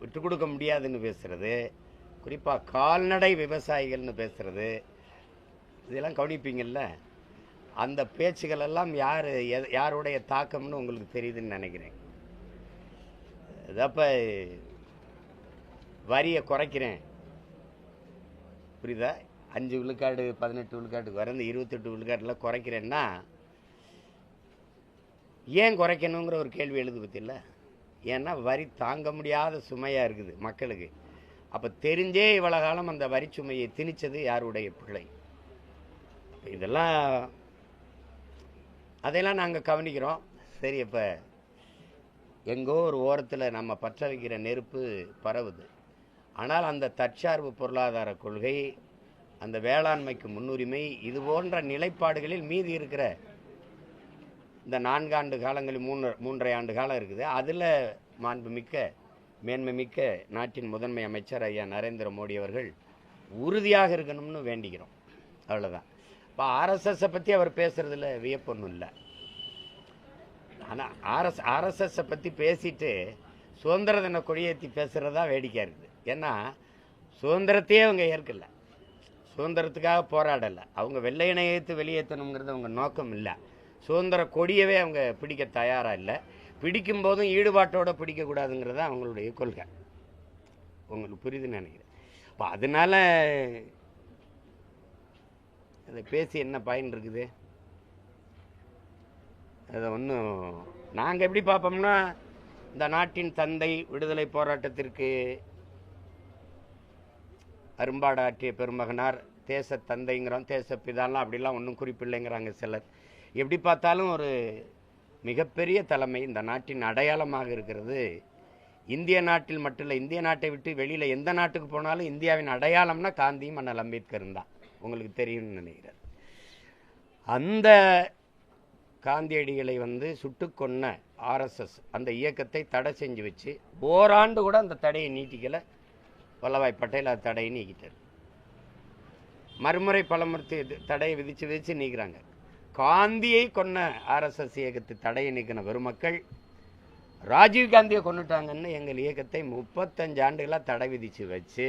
விட்டு கொடுக்க முடியாதுன்னு பேசுறது, குறிப்பாக கால்நடை விவசாயிகள்னு பேசுறது, இதெல்லாம் கவனிப்பீங்கள்ல. அந்த பேச்சுகள் எல்லாம் யாருடைய தாக்கம்னு உங்களுக்கு தெரியுதுன்னு நினைக்கிறேன். இதப்ப வரியை குறைக்கிறேன், புரியுதா? 5 விழுக்காடு 18 விழுக்காட்டுக்கு வர இந்த 28 விழுக்காட்டில் குறைக்கிறேன்னா ஏன் குறைக்கணுங்கிற ஒரு கேள்வி எழுது பற்றில்ல. ஏன்னா வரி தாங்க முடியாத சுமையாக இருக்குது மக்களுக்கு. அப்போ தெரிஞ்சே இவ்வளோ காலம் அந்த வரி சுமையை திணிச்சது யாருடைய பிள்ளை? இதெல்லாம் அதையெல்லாம் நாங்கள் கவனிக்கிறோம். சரி, இப்போ எங்கோ ஒரு ஓரத்தில் நம்ம பற்ற வைக்கிற நெருப்பு பரவுது. ஆனால் அந்த தற்சார்பு பொருளாதார கொள்கை, அந்த வேளாண்மைக்கு முன்னுரிமை, இது போன்ற நிலைப்பாடுகளில் மீதி இருக்கிற இந்த 4 ஆண்டு காலங்களில் 3.5 ஆண்டு காலம் இருக்குது. அதில் மாண்புமிக்க மேன்மைமிக்க நாட்டின் முதன்மை அமைச்சர் ஐயா நரேந்திர மோடி அவர்கள் உறுதியாக இருக்கணும்னு வேண்டிக்கிறோம். அவ்வளோதான். இப்போ ஆர்எஸ்எஸை பற்றி அவர் பேசுகிறதுல வியப்பொன்றும் இல்லை. ஆனால் ஆர்எஸ்எஸை பற்றி பேசிட்டு சுதந்திர தின கொடியேற்றி பேசுகிறதா வேடிக்கையாக இருக்குது. ஏன்னா சுதந்திரத்தையே அவங்க ஏற்கல, சுதந்திரத்துக்காக போராடலை. அவங்க வெள்ளையனை ஏற்று வெளியேற்றணுங்கிறது அவங்க நோக்கம் இல்லை. சுதந்திர கொடியவே அவங்க பிடிக்க தயாராக இல்லை. பிடிக்கும் போதும் ஈடுபாட்டோடு பிடிக்கக்கூடாதுங்கிறது அவங்களுடைய கொள்கை. உங்களுக்கு புரியுதுன்னு நினைக்கிறேன். இப்போ அதனால அதை பேசி என்ன பயன் இருக்குது? அதை ஒன்றும் நாங்கள் எப்படி பார்ப்போம்னா, இந்த நாட்டின் தந்தை, விடுதலை போராட்டத்திற்கு அரும்பாடாற்றிய பெருமகனார், தேச தந்தைங்கிறோம், தேச பிதாலாம் அப்படிலாம் ஒன்றும் குறிப்பில்லைங்கிறாங்க சிலர். எப்படி பார்த்தாலும் ஒரு மிகப்பெரிய தலைமை, இந்த நாட்டின் அடையாளமாக இருக்கிறது. இந்திய நாட்டில் மட்டும் இல்லை, இந்திய நாட்டை விட்டு வெளியில் எந்த நாட்டுக்கு போனாலும் இந்தியாவின் அடையாளம்னா காந்தியும் அண்ணல் அம்பேத்கரும் தான். உங்களுக்கு தெரியும்னு நினைக்கிறார். அந்த காந்தியடிகளை சுட்டு கொன்ன ஆர்எஸ்எஸ் அந்த இயக்கத்தை தடை செஞ்சு வச்சு ஓராண்டு கூட அந்த தடையை நீட்டிக்கலை. வல்லபாய் பட்டேல் அந்த தடையை நீக்கிட்டார். மறுமுறை பலமுறை தடையை விதிச்சு நீக்கிறாங்க. காந்தியை கொன்ன ஆர்எஸ்எஸ் இயக்கத்தை தடையை நீக்கின பெருமக்கள் ராஜீவ்காந்தியை கொண்டுட்டாங்கன்னு எங்கள் இயக்கத்தை 35 ஆண்டுகளாக தடை விதித்து வச்சு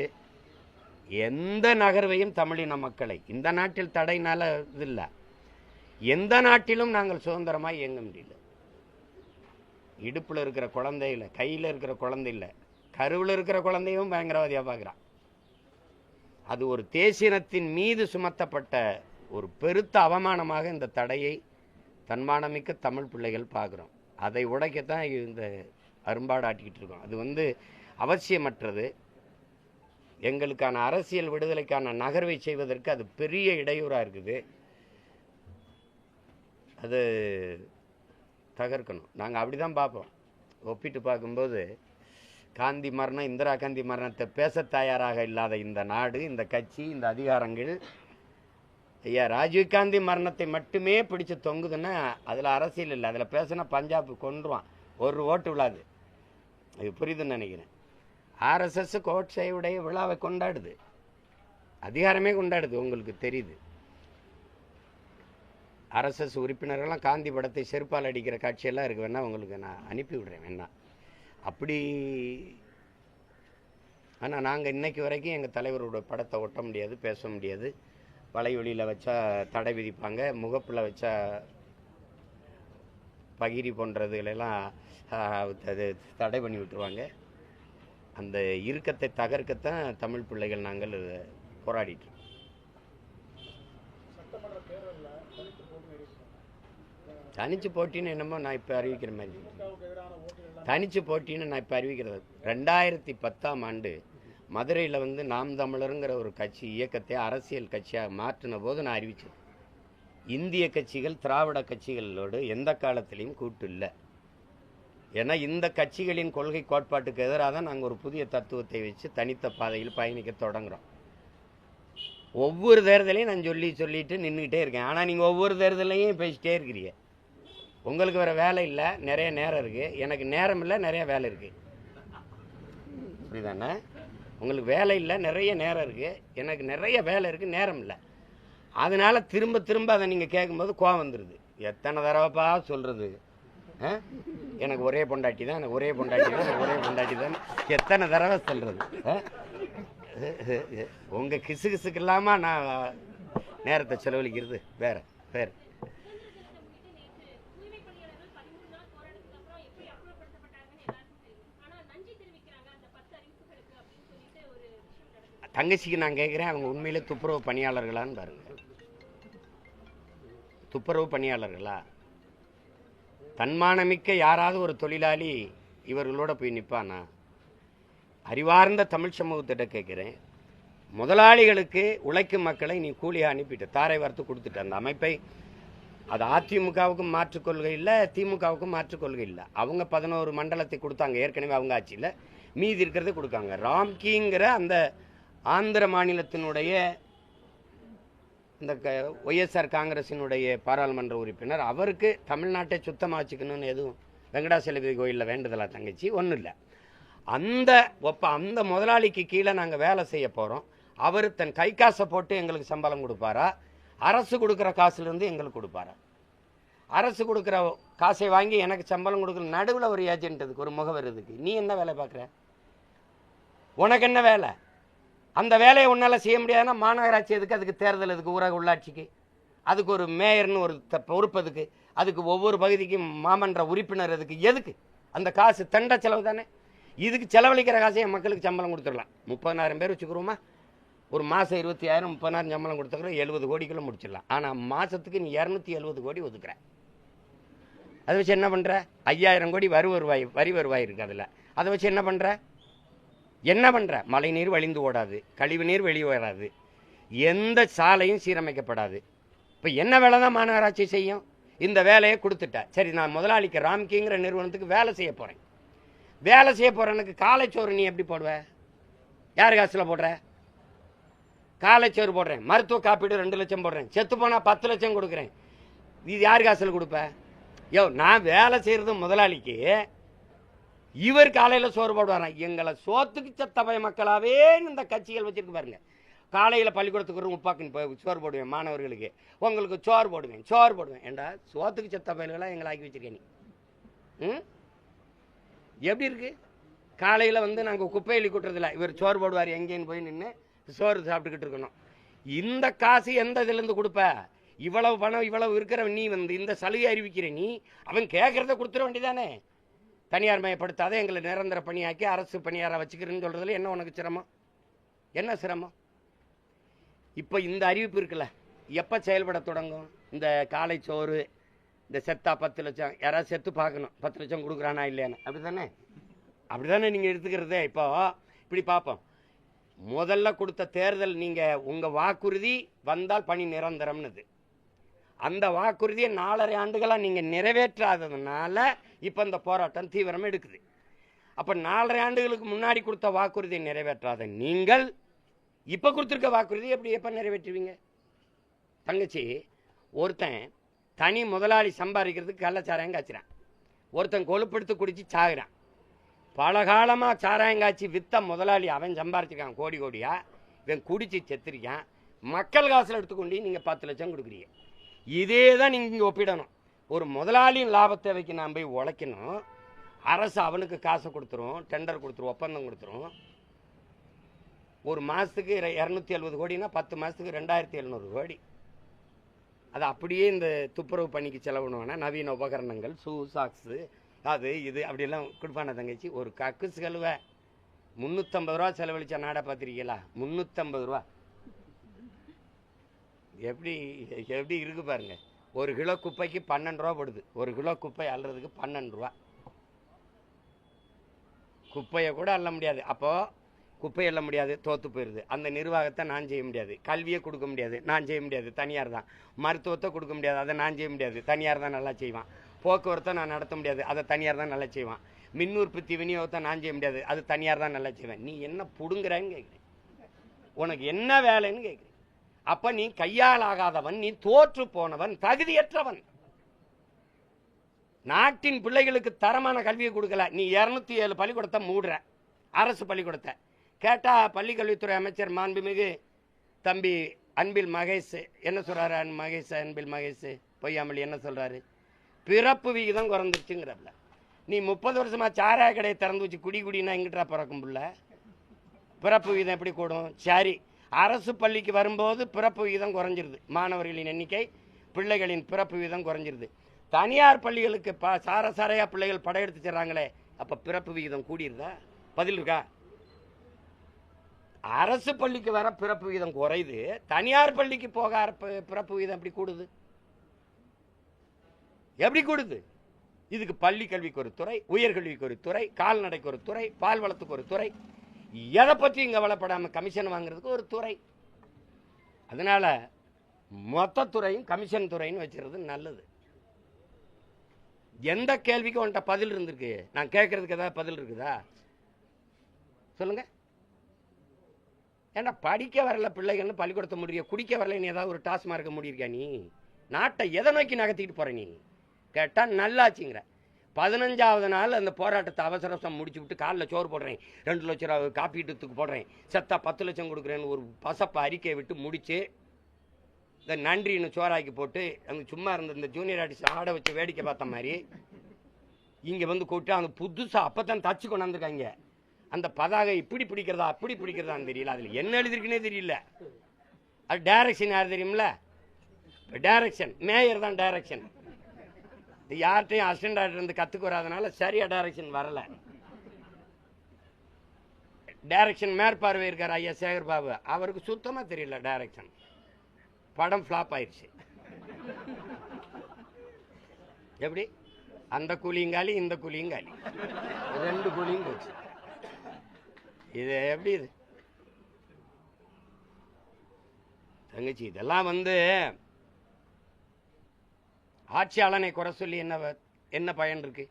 எந்த நகர்வையும் தமிழின மக்களை, இந்த நாட்டில் தடையினால இது இல்லை, எந்த நாட்டிலும் நாங்கள் சுதந்திரமாக இயங்க முடியல. இடுப்பில் இருக்கிற குழந்தை இல்லை, கையில் இருக்கிற குழந்தை இல்லை, கருவில் இருக்கிற குழந்தையும் பயங்கரவாதியாக பார்க்குறான். அது ஒரு தேசியத்தின் மீது சுமத்தப்பட்ட ஒரு பெருத்த அவமானமாக இந்த தடையை தன்மானமிக்க தமிழ் பிள்ளைகள் பார்க்குறோம். அதை உடைக்கத்தான் இந்த அரும்பாடு ஆட்டிக்கிட்டு இருக்கோம். அது அவசியமற்றது. எங்களுக்கான அரசியல் விடுதலைக்கான நகர்வை செய்வதற்கு அது பெரிய இடையூறாக இருக்குது. அது தகர்க்கணும். நாங்கள் அப்படி தான் பார்ப்போம். ஒப்பிட்டு பார்க்கும்போது காந்தி மரணம், இந்திரா காந்தி மரணத்தை பேச தயாராக இல்லாத இந்த நாடு, இந்த கட்சி, இந்த அதிகாரங்கள் ஐயா ராஜீவ்காந்தி மரணத்தை மட்டுமே பிடிச்சு தொங்குதுன்னா அதில் அரசியல் இல்லை. அதில் பேசினா பஞ்சாப் கொன்றுவான், ஒரு ஓட்டு விழாது. அது புரியுதுன்னு நினைக்கிறேன். ஆர்எஸ்எஸ் கோட்சேயுடைய விழாவை கொண்டாடுது, அதிகாரமே கொண்டாடுது. உங்களுக்கு தெரியுது, ஆர்எஸ்எஸ் உறுப்பினர்கள்லாம் காந்தி படத்தை செருப்பால் அடிக்கிற காட்சியெல்லாம் இருக்கு. வேணா உங்களுக்கு நான் அனுப்பி விடுறேன் வேணா. அப்படி ஆனால் நாங்கள் இன்னைக்கு வரைக்கும் எங்கள் தலைவரோட படத்தை ஒட்ட முடியாது, பேச முடியாது. வலையொலியில் வச்சா தடை விதிப்பாங்க, முகப்பில் வச்சா பகிரி போன்றதுகளெல்லாம் அது தடை பண்ணி விட்டுருவாங்க. அந்த இறுக்கத்தை தகர்க்கத்தான் தமிழ் பிள்ளைகள் நாங்கள் போராடிட்டு. தனிச்சு போட்டின்னு என்னமோ நான் இப்போ அறிவிக்கிற மாதிரி, தனிச்சு போட்டின்னு நான் இப்போ அறிவிக்கிறது. 2010ஆம் ஆண்டு மதுரையில் நாம் தமிழருங்கிற ஒரு கட்சி இயக்கத்தை அரசியல் கட்சியாக மாற்றின போது நான் அறிவித்தேன். இந்திய கட்சிகள் திராவிட கட்சிகளோடு எந்த காலத்திலையும் கூட்டு இல்லை. ஏன்னா இந்த கட்சிகளின் கொள்கை கோட்பாட்டுக்கு எதிராக தான் நாங்கள் ஒரு புதிய தத்துவத்தை வச்சு தனித்த பாதையில் பயணிக்க தொடங்குகிறோம். ஒவ்வொரு தேர்தலையும் நான் சொல்லிட்டு நின்றுக்கிட்டே இருக்கேன். ஆனால் நீங்கள் ஒவ்வொரு தேர்தலையும் பேசிட்டே இருக்கிறீங்க. உங்களுக்கு வேறு வேலை இல்லை, நிறைய நேரம் இருக்குது. எனக்கு நேரம் இல்லை, நிறைய வேலை இருக்குது. புரியுதாண்ணே? உங்களுக்கு வேலை இல்லை, நிறைய நேரம் இருக்குது. எனக்கு நிறைய வேலை இருக்குது, நேரம் இல்லை. அதனால் திரும்ப திரும்ப அதை நீங்கள் கேட்கும்போது கோவம் வந்துடுது. எத்தனை தடவைப்பா சொல்கிறது? எனக்கு ஒரே பொண்டாட்டி தான், எனக்கு ஒரே பொண்டாட்டி தான், எனக்கு ஒரே பொண்டாட்டி தான். எத்தனை தடவை சொல்றது? உங்கள் கிசு கிசுக்கு இல்லாமல் நான் நேரத்தை செலவழிக்கிறது வேற வேற. தங்கச்சிக்கு நான் கேட்குறேன், அவங்க உண்மையிலே துப்புரவு பணியாளர்களான்னு பாருங்க. துப்புரவு பணியாளர்களா? தன்மானமிக்க யாராவது ஒரு தொழிலாளி இவர்களோட போய் நிற்பானா? அறிவார்ந்த தமிழ் சமூகத்திட்ட கேட்குறேன், முதலாளிகளுக்கு உழைக்கும் மக்களை நீ கூலியாக அனுப்பிட்டு தாரை வார்த்து கொடுத்துட்ட அந்த அமைப்பை. அது அதிமுகவுக்கும் மாற்றுக் கொள்கை இல்லை, திமுகவுக்கும் மாற்றுக் கொள்கை இல்லை. அவங்க 11 மண்டலத்தை கொடுத்தாங்க ஏற்கனவே அவங்க ஆட்சியில், மீதி இருக்கிறத கொடுக்காங்க. ராம்கிங்கிற அந்த ஆந்திர மாநிலத்தினுடைய இந்த ஒய்எஸ்ஆர் காங்கிரசினுடைய பாராளுமன்ற உறுப்பினர், அவருக்கு தமிழ்நாட்டை சுத்தமாக வச்சுக்கணும்னு எதுவும் வெங்கடாசலபதி கோயிலில் வேண்டுதலா தங்கச்சி? ஒன்றும் இல்லை. அந்த முதலாளிக்கு கீழே நாங்கள் வேலை செய்ய போகிறோம், அவர் தன் கை காசை போட்டு எங்களுக்கு சம்பளம் கொடுப்பாரா? அரசு கொடுக்குற காசுலேருந்து எங்களுக்கு கொடுப்பாரா? அரசு கொடுக்குற காசை வாங்கி எனக்கு சம்பளம் கொடுக்குற நடுவில் ஒரு ஏஜென்ட் இதுக்கு, ஒரு முகவர் இதுக்கு. நீ என்ன வேலை பார்க்குற? உனக்கு என்ன வேலை? அந்த வேலையை உன்னால் செய்ய முடியாதுன்னா மாநகராட்சி எதுக்கு? அதுக்கு தேர்தல் எதுக்கு? ஊரக உள்ளாட்சிக்கு அதுக்கு ஒரு மேயர்னு ஒரு பொறுப்பு எதுக்கு? அதுக்கு ஒவ்வொரு பகுதிக்கும் மாமன்ற உறுப்பினர் எதுக்கு? எதுக்கு? அந்த காசு தண்ட செலவு தானே. இதுக்கு செலவழிக்கிற காசை என் மக்களுக்கு சம்பளம் கொடுத்துடலாம். 30,000 பேர் வச்சுக்கிறோமா? ஒரு மாதம் 20,000 30,000 சம்பளம் கொடுத்துக்கிறோம், 70 கோடிக்குள்ளே முடிச்சிடலாம். ஆனால் மாதத்துக்கு நீ 270 கோடி ஒதுக்குற. அதை வச்சு என்ன பண்ணுற? 5,000 கோடி வரி வருவாய் இருக்குது அதில். அதை வச்சு என்ன பண்ணுற? மழை நீர் வழிந்து ஓடாது, கழிவு நீர் வெளியே வராது, எந்த சாலையும் சீரமைக்கப்படாது. இப்போ என்ன வேலை தான் மாநகராட்சி செய்யும்? இந்த வேலையை கொடுத்துட்டா சரி, நான் முதலாளிக்கு ராம்கிங்கிற நிறுவனத்துக்கு வேலை செய்ய போகிறேன். வேலை செய்ய போகிறவனுக்கு காலைச்சோறு நீ எப்படி போடுவ? யார் காசில் போடுற? காலைச்சோறு போடுறேன், மருத்துவ காப்பீடு 2 லட்சம் போடுறேன், செத்து போனால் 10 லட்சம் கொடுக்குறேன். இது யார் காசில் கொடுப்ப? நான் வேலை செய்கிறது முதலாளிக்கு, இவர் காலையில் சோறு போடுவாராம். எங்களை சோத்துக்கு சத்தபய மக்களாகவே இந்த கட்சிகள் வச்சுருக்கு பாருங்க. காலையில் பள்ளிக்கூடத்துக்கு ஒரு முப்பாக்குன்னு போய் சோறு போடுவேன் மாணவர்களுக்கு, உங்களுக்கு சோறு போடுவேன். ஏண்டா சோத்துக்கு செத்த பயல்களாக எங்களை ஆக்கி வச்சிருக்கேன் நீ. எப்படி இருக்கு? காலையில் நாங்கள் குப்பையெளி கூட்டுறதில்ல, இவர் சோறு போடுவார், எங்கேன்னு போய் நின்று சோறு சாப்பிட்டுக்கிட்டு இருக்கணும். இந்த காசு எந்த இதுலேருந்து கொடுப்ப? இவ்வளவு பணம் இவ்வளவு இருக்கிற நீ இந்த சலுகை அறிவிக்கிற நீ, அவன் கேட்குறத கொடுத்துட வேண்டியதானே. தனியார் மயப்படுத்தாத எங்களை நிரந்தர பணியாக்கி அரசு பணியாராக வச்சுக்கிறேன்னு சொல்கிறதுல என்ன உனக்கு சிரமம்? என்ன சிரமம்? இப்போ இந்த அறிவிப்பு இருக்குல்ல, எப்போ செயல்பட தொடங்கும்? இந்த காலைச்சோறு, இந்த செத்தா 10 லட்சம், யாராவது செத்து பார்க்கணும் 10 லட்சம் கொடுக்குறானா இல்லையான்னு, அப்படி தானே நீங்கள் எடுத்துக்கிறதே. இப்போ இப்படி பார்ப்போம். முதல்ல கொடுத்த தேர்தல், நீங்கள் உங்கள் வாக்குறுதி வந்தால் பணி நிரந்தரம்னுது. அந்த வாக்குறுதியை 4.5 ஆண்டுகளாக நீங்கள் நிறைவேற்றாததுனால இப்போ இந்த போராட்டம் தீவிரம் எடுக்குது. அப்போ 4.5 ஆண்டுகளுக்கு முன்னாடி கொடுத்த வாக்குறுதியை நிறைவேற்றாத நீங்கள் இப்போ கொடுத்துருக்க வாக்குறுதி எப்போ நிறைவேற்றுவீங்க? தங்கச்சி, ஒருத்தன் தனி முதலாளி சம்பாதிக்கிறதுக்கு கள்ளச்சாராயம் காய்ச்சிறான், ஒருத்தன் கொழுப்படுத்து குடிச்சு சாகுறான். பல காலமாக சாராயம் காய்ச்சி வித்த முதலாளி அவன் சம்பாரிச்சிருக்கான் கோடி கோடியா, இவன் குடிச்சு செத்துருக்கான். மக்கள் காசில் எடுத்துக்கொண்டு நீங்கள் 10 லட்சம் கொடுக்குறீங்க. இதே தான் நீங்கள் இங்கே ஒப்பிடணும். ஒரு முதலாளியின் லாப தேவைக்கு நான் போய் உழைக்கணும், அரசு அவனுக்கு காசை கொடுத்துரும், டெண்டர் கொடுத்துரும், ஒப்பந்தம் கொடுத்துரும். ஒரு மாதத்துக்கு 270 கோடினா 10 மாதத்துக்கு 2700 கோடி. அது அப்படியே இந்த துப்புரவு பணிக்கு செலவுணுன்னா நவீன உபகரணங்கள், ஷூ சாக்ஸு, அது இது அப்படியெல்லாம் கொடுப்பான தங்கச்சி. ஒரு கக்குஸ் கழுவை 350 ரூபா செலவழிச்சா நாடா பார்த்துருக்கீங்களா? 350 ரூபா எப்படி இருக்கு பாருங்க. 1 கிலோ குப்பைக்கு 12 ரூபா படுது. 1 கிலோ குப்பை அள்ளுறதுக்கு 12 ரூபா. குப்பையை கூட அள்ள முடியாது. அப்போது குப்பை அள்ள முடியாது, தோற்று போயிடுது. அந்த நிர்வாகத்தை நான் செய்ய முடியாது. கல்வியை கொடுக்க முடியாது, நான் செய்ய முடியாது, தனியார் தான். மருத்துவத்தை கொடுக்க முடியாது, அதை நான் செய்ய முடியாது, தனியார் தான் நல்லா செய்வான். போக்குவரத்தை நான் நடத்த முடியாது, அதை தனியார் தான் நல்லா செய்வான். மின் உற்பத்தி விநியோகத்தை நான் செய்ய முடியாது, அது தனியார் தான் நல்லா செய்வேன். நீ என்ன புடுங்குறான்னு கேட்குறேன், உனக்கு என்ன வேலைன்னு கேட்குறேன். அப்போ நீ கையால் ஆகாதவன், நீ தோற்று போனவன், தகுதியற்றவன். நாட்டின் பிள்ளைகளுக்கு தரமான கல்வியை கொடுக்கல. நீ 207 பள்ளிக்கூடத்தை மூடுற, அரசு பள்ளிக்கூடத்தை. கேட்டால் பள்ளிக்கல்வித்துறை அமைச்சர் மாண்புமிகு தம்பி அன்பில் மகேஷ் என்ன சொல்கிறாரு? அன்பில் மகேஷ் பொய்யாமொழி என்ன சொல்கிறாரு? பிறப்பு விகிதம் குறைந்துருச்சுங்கிறப்பல நீ 30 வருஷமா சாராய கடையை திறந்து வச்சு குடினா எங்கிட்டா பிறக்கும் புள்ள? பிறப்பு விகிதம் எப்படி கூடும்? சரி, அரசு பள்ளிக்கு வரும்போது பிறப்பு விகிதம் குறைஞ்சிருது, மாணவர்களின் எண்ணிக்கை, பிள்ளைகளின் பிறப்பு விகிதம் குறைஞ்சிருது. தனியார் பள்ளிகளுக்கு சாரையா பிள்ளைகள் படையெடுத்து செல்றாங்களே, அப்ப பிறப்பு விகிதம் கூடியிருதா? பதில் இருக்கா? அரசு பள்ளிக்கு வர பிறப்பு விகிதம் குறையுது, தனியார் பள்ளிக்கு போக பிறப்பு விகிதம் எப்படி கூடுது? எப்படி கூடுது? இதுக்கு பள்ளி கல்விக்கு ஒரு துறை, உயர்கல்விக்கு ஒரு துறை, கால்நடைக்கு ஒரு துறை, பால் வளத்துக்கு ஒரு துறை, எதை பற்றி இங்க கவலைப்படாம கமிஷன் வாங்குறதுக்கு ஒரு துறை. அதனால மொத்த துறையும் கமிஷன் துறைன்னு வச்சிருக்கிறது நல்லது. எந்த கேள்விக்கு உன்கிட்ட பதில் இருந்திருக்கு? நான் கேட்கறதுக்கு ஏதாவது பதில் இருக்குதா சொல்லுங்க. ஏன்னா படிக்க வரல பிள்ளைகள்னு பள்ளிக்கூடத்தை முடிய, குடிக்க வரல நீ ஏதாவது ஒரு டாஸ்மார்க்க முடியிருக்கா? நீ நாட்டை எதை நோக்கி நகர்த்திட்டு போற? நீ கேட்டா நல்லாச்சுங்கிற. 15வது நாள் அந்த போராட்டத்தை அவசரம் முடிச்சு விட்டு காலில் சோறு போடுறேன், 2 லட்சம் ரூபா காப்பீட்டுக்கு போடுறேன், செத்தா 10 லட்சம் கொடுக்குறேன்னு ஒரு பசப்ப அறிக்கையை விட்டு முடிச்சு இந்த நன்றின்னு சோறாக்கி போட்டு அந்த சும்மா இருந்த இந்த ஜூனியர் ஆர்டிஸ்ட் ஆட வச்சு வேடிக்கை பார்த்த மாதிரி இங்க வந்து கூப்பிட்டு அந்த புதுசா அப்பதான் தச்சு கொண்டாந்துருக்காங்க. அந்த பதாகை இப்படி பிடிக்கிறதா அப்படி பிடிக்கிறதான்னு தெரியல, அதுல என்ன எழுதிருக்குன்னே தெரியல. அது டைரக்ஷன் யார் தெரியுமில்ல? டைரக்ஷன் மேயர் தான் டைரக்ஷன். யார்கிட்டையும் அசிஸ்டன்ட் டைரக்டர் இருந்து கத்துக்கு வராதனால சரியா டைரக்ஷன் வரல. டைரக்ஷன் மேற்பார்வை இருக்கார் ஐயா சேகர் பாபு, அவருக்கு சுத்தமா தெரியல டைரக்ஷன். படம் ஃபிளாப் ஆயிடுச்சு. எப்படி? அந்த கூலிங்காலி இந்த கூலிங்காலி, 2 கூலியும் போச்சு. இது எப்படி? இது தங்கச்சி, இதெல்லாம் வந்து ஆட்சியாளனை குறை சொல்லி என்ன பயன் இருக்கு?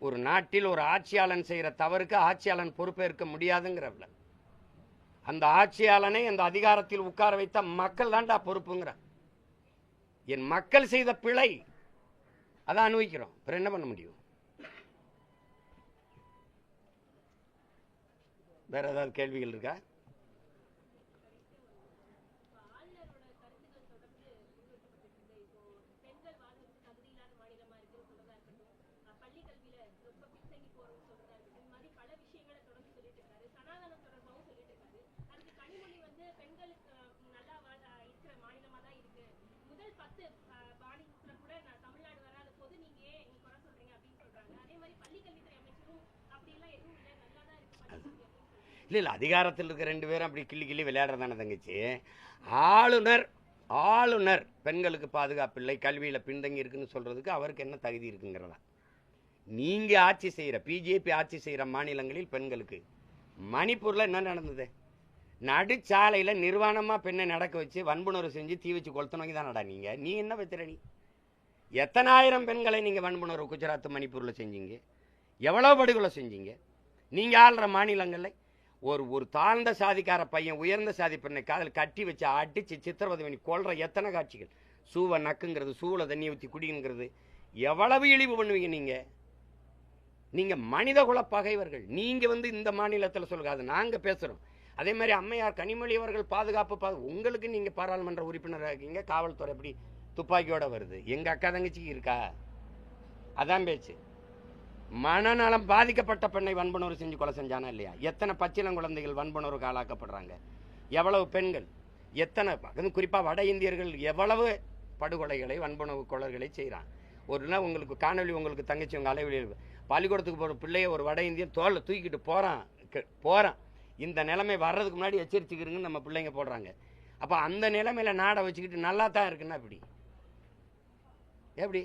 ஒரு நாட்டில் ஒரு ஆட்சியாளன் செய்யற தவறுக்கு ஆட்சியாளன் பொறுப்பேற்க முடியாதுங்கிறவள, அந்த ஆட்சியாளனை அந்த அதிகாரத்தில் உட்கார வைத்த மக்கள் தான்டா பொறுப்புங்கிற. என் மக்கள் செய்த பிழை அதான் அனுபவிக்கிறோம், அப்புறம் என்ன பண்ண முடியும்? வேற ஏதாவது கேள்விகள் இருக்கா? இல்லை, அதிகாரத்தில் இருக்க 2 பேரும் அப்படி கிள்ளி விளையாடுறதானே தங்கச்சி. ஆளுநர் பெண்களுக்கு பாதுகாப்பு இல்லை, கல்வியில் பின்தங்கி இருக்குன்னு சொல்றதுக்கு அவருக்கு என்ன தகுதி இருக்குங்கிறதா? நீங்க ஆட்சி செய்யற பிஜேபி ஆட்சி செய்யற மாநிலங்களில் பெண்களுக்கு, மணிப்பூர்ல என்ன நடந்தது? நடுச்சாலையில நிர்வாணமா பெண்ணை நடக்க வச்சு வன்புணர்வு செஞ்சு தீ வச்சு கொளுத்தனோங்கி தானடா நீங்க. நீ என்ன பத்திர? நீ எத்தனாயிரம் பெண்களை நீங்க வன்புணர்வு குஜராத் மணிப்பூர்ல செஞ்சீங்க? எவ்வளவு படுகொலை செஞ்சீங்க? நீங்க ஆள்ற மாநிலங்கள்ல ஒரு தாழ்ந்த சாதிக்கார பையன் உயர்ந்த சாதி பெண்ணை காதல் கட்டி வச்சு அடிச்சு சித்திரவதை பண்ணி கொள்ற எத்தனை காட்சிகள். சூவை நக்குங்கிறது, சூளை தண்ணி ஊற்றி குடிங்கிறது, எவ்வளவு இழிவு பண்ணுவீங்க நீங்க. நீங்க மனித குல பகைவர்கள். நீங்க வந்து இந்த மாநிலத்தில் சொல்லுங்க, அது நாங்க பேசுறோம். அதே மாதிரி அம்மையார் கனிமொழி அவர்கள் பாதுகாப்பு உங்களுக்கு நீங்க பாராளுமன்ற உறுப்பினராக இருக்கீங்க, காவல்துறை எப்படி துப்பாக்கியோட வருது? எங்க அக்கா தங்கச்சிக்கு இருக்கா? அதான் பேச்சு. மனநலம் பாதிக்கப்பட்ட பெண்ணை வன்புணர்வு செஞ்சு கொலை செஞ்சானா இல்லையா? எத்தனை பச்சிளம் குழந்தைகள் வன்புணர்வுக்கு ஆளாக்கப்படுறாங்க? எவ்வளவு பெண்கள், எத்தனை குறிப்பாக வட இந்தியர்கள் எவ்வளவு படுகொலைகளை வன்புணர்வு கொலைகளை செய்கிறான். ஒரு நாள் உங்களுக்கு காணொலி, உங்களுக்கு தங்கச்சி உங்கள் அலைவெளியில் பள்ளிக்கூடத்துக்கு போகிற பிள்ளைய ஒரு வட இந்தியன் தோலை தூக்கிட்டு போகிறான். இந்த நிலைமை வர்றதுக்கு முன்னாடி எச்சரிச்சுக்கிறீங்கன்னு நம்ம பிள்ளைங்க போடுறாங்க. அப்போ அந்த நிலைமையில நாடை வச்சுக்கிட்டு நல்லா தான் இருக்குன்னா இப்படி எப்படி?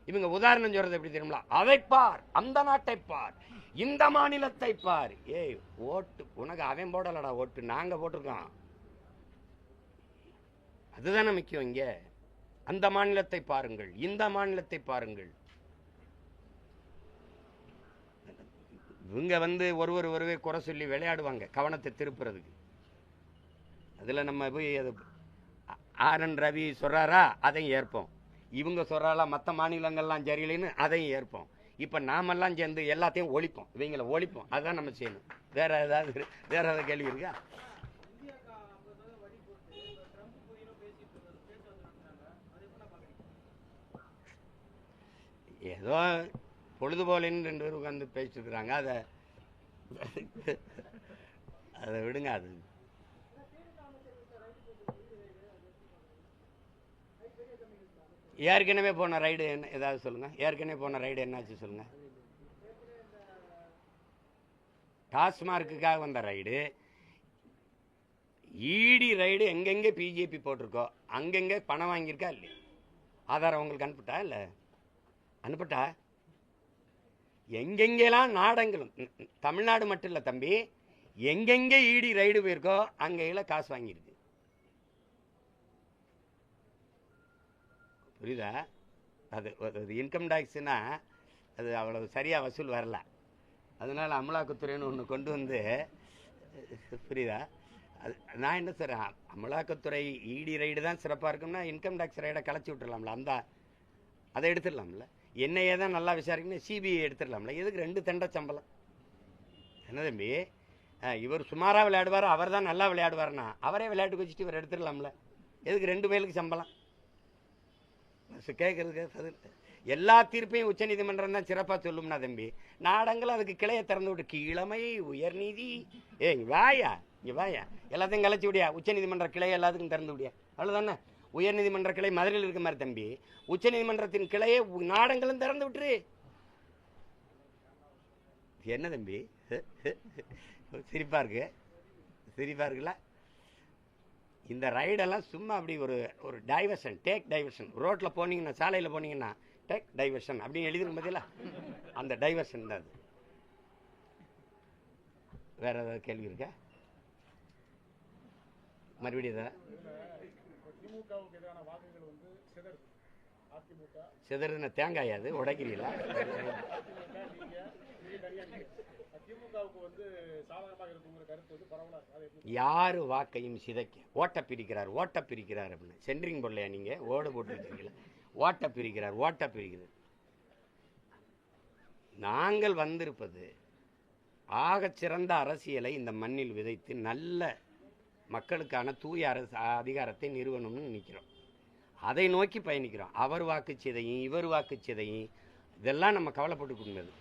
இவங்க உதாரணம் சொல்றது எப்படி தெரியுங்களா? அதை பார், அந்த நாட்டை பார், இந்த மாநிலத்தை பார். ஏய், ஓட்டு உனக்கு அவன் போடலடா, ஓட்டு நாங்க போட்டிருக்கோம். அதுதானே முக்கியம். இங்க அந்த மாநிலத்தை பாருங்கள், இந்த மாநிலத்தை பாருங்கள். இவங்க வந்து ஒருவர் குறை சொல்லி விளையாடுவாங்க கவனத்தை திருப்புறதுக்கு. அதுல நம்ம போய் ஆர்.என். ரவி சொல்றாரா, அதையும் ஏற்போம். இவங்க சொல்றாளா மற்ற மாநிலங்கள்லாம் சரியில்லைன்னு அதையும் ஏற்போம். இப்ப நாமெல்லாம் சேர்ந்து எல்லாத்தையும் ஒழிப்போம், இவங்களை ஒழிப்போம். அதுதான் நம்ம செய்யணும். வேற ஏதாவது கேள்வி இருக்கா? ஏதோ பொழுதுபோலின்னு 2 பேர் உட்காந்து பேசிட்டு இருக்கிறாங்க. அதை விடுங்க. அது ஏற்கனவே போன ரைடு என்ன ஏதாவது சொல்லுங்க. ஏற்கனவே போன ரைடு என்னாச்சு சொல்லுங்க. டாஸ்மார்க்குக்காக வந்த ரைடு, ஈடி ரைடு. எங்கெங்கே பிஜேபி போட்டிருக்கோ அங்கெங்கே பணம் வாங்கியிருக்கா இல்லையா? ஆதாரம் உங்களுக்கு அனுப்பிட்டா இல்லை? அனுப்பிட்டா? எங்கெங்கெல்லாம் நாடங்களும், தமிழ்நாடு மட்டும் இல்லை தம்பி, எங்கெங்கே ஈடி ரைடு போயிருக்கோ அங்கெல்லாம் காசு வாங்கியிருக்கு. புரியுதா? அது இன்கம் டேக்ஸ்னா அது அவ்வளவு சரியாக வசூல் வரல. அதனால அமலாக்கத்துறைன்னு ஒன்று கொண்டு வந்து, புரியுதா? அது நான் என்ன சார், அமலாக்கத்துறை ஈடி ரைடு தான் சிறப்பாக இருக்கும்னா இன்கம் டேக்ஸ் ரைடை கலைச்சி விட்டுடலாம்ல. அதை எடுத்துடலாம்ல. என்னையே தான் நல்லா விசாரிக்கணும், சிபிஐ எடுத்துடலாம்ல. எதுக்கு 2 தண்டை சம்பளம்? என்ன தம்பி, இவர் சுமாராக விளையாடுவார், அவர் தான் நல்லா விளையாடுவார்னா அவரே விளையாட்டுக்கு வச்சுட்டு இவர் எடுத்துடலாம்ல. எதுக்கு 2 பேருக்கு சம்பளம்? கேட்கறதுக்கு எல்லா தீர்ப்பையும் உச்சநீதிமன்றம் தான் சிறப்பாக சொல்லும்னா தம்பி, நாடங்கள் அதுக்கு கிளையை திறந்து விட்டு கீழமை உயர்நீதி, இங்கே வாயா, இங்கே வாயா, எல்லாத்தையும் கலைச்சி விடியா, உச்சநீதிமன்ற கிளையை எல்லாத்துக்கும் திறந்து விடியா, அவ்வளோதானே. உயர்நீதிமன்ற கிளை மதுரையில் இருக்க மாதிரி தம்பி, உச்சநீதிமன்றத்தின் கிளையை நாடங்களும் திறந்து விட்டுரு. என்ன தம்பி சிரிப்பா இருக்கு? சிரிப்பா இருக்குல்ல? இந்த ரைடெல்லாம் சும்மா அப்படி ஒரு டைவர்ஷன், டேக் டைவர்ஷன். ரோட்டில் போனீங்கன்னா, சாலையில் போனீங்கன்னா டேக் டைவர்ஷன் அப்படின்னு எழுதிருக்கும் பார்த்தீங்களா, அந்த டைவர்ஷன் தான் அது. வேற ஏதாவது கேள்வி இருக்கா? மறுபடியும் தான் சிதறுன தேங்காய் அது உடைக்கிறீங்களா? யாரு வாக்கையும் சிதைக்க ஓட்ட பிரிக்கிறார் அப்படின்னு சென்ட்ரிங் போடலையா? நீங்க ஓடு போட்டு ஓட்ட பிரிக்கிறார். நாங்கள் வந்திருப்பது ஆகச்சிறந்த அரசியலை இந்த மண்ணில் விதைத்து நல்ல மக்களுக்கான தூய அதிகாரத்தை நிறுவனம்னு நினைக்கிறோம். அதை நோக்கி பயணிக்கிறோம். அவர் வாக்குச்சிதையும் இவர் வாக்குச்சிதையும் இதெல்லாம் நம்ம கவலைப்பட்டுக்கொண்டது.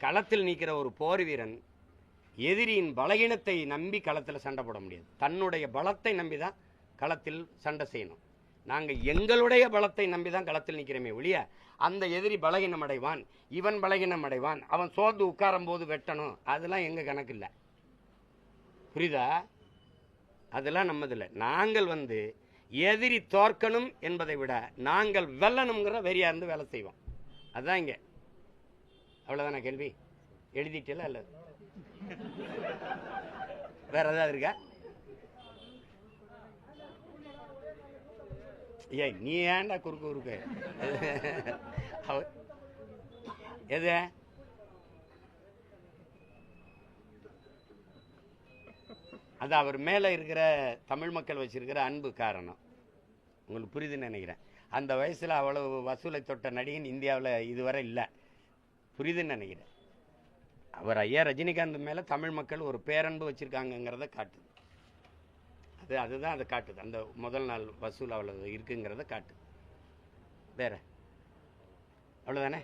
களத்தில் நிற்கிற ஒரு போர் வீரன் எதிரியின் பலகீனத்தை நம்பி களத்தில் சண்டை போட முடியாது. தன்னுடைய பலத்தை நம்பி தான் களத்தில் சண்டை செய்யணும். நாங்கள் எங்களுடைய பலத்தை நம்பி தான் களத்தில் நிற்கிறோமே ஒழிய, அந்த எதிரி பலகீனம் அடைவான், இவன் பலகீனம் அடைவான், அவன் சோர்ந்து உட்காரும் போது வெட்டணும், அதெல்லாம் எங்கள் கணக்கு இல்லை. புரியுதா? அதெல்லாம் நம்மதில்லை. நாங்கள் எதிரி தோற்கணும் என்பதை விட நாங்கள் வெல்லணுங்கிற வெறியா இருந்து வேலை செய்வோம். அதுதான் இங்கே. அவ்வளோதான கேள்வி? எழுதிட்டல இல்லை? வேற ஏதாவது இருக்கா? ஏய், நீ ஏன்டா குறுக்கு எது? அது அவர் மேலே இருக்கிற தமிழ் மக்கள் வச்சிருக்கிற அன்பு காரணம். உங்களுக்கு புரியுதுன்னு நினைக்கிறேன். அந்த வயசில் அவ்வளவு வசூலை தொட்ட நடிகன் இந்தியாவில் இதுவரை இல்லை. புரியுதுன்னு நினைக்கிறேன். அவர் ஐயா ரஜினிகாந்த் மேலே தமிழ் மக்கள் ஒரு பேரன்பு வச்சுருக்காங்கங்கிறத காட்டுது. அதுதான் அதை காட்டுது. அந்த முதல் நாள் வசூல் அவ்வளவு இருக்குங்கிறத காட்டுது. வேற அவ்வளோதானே?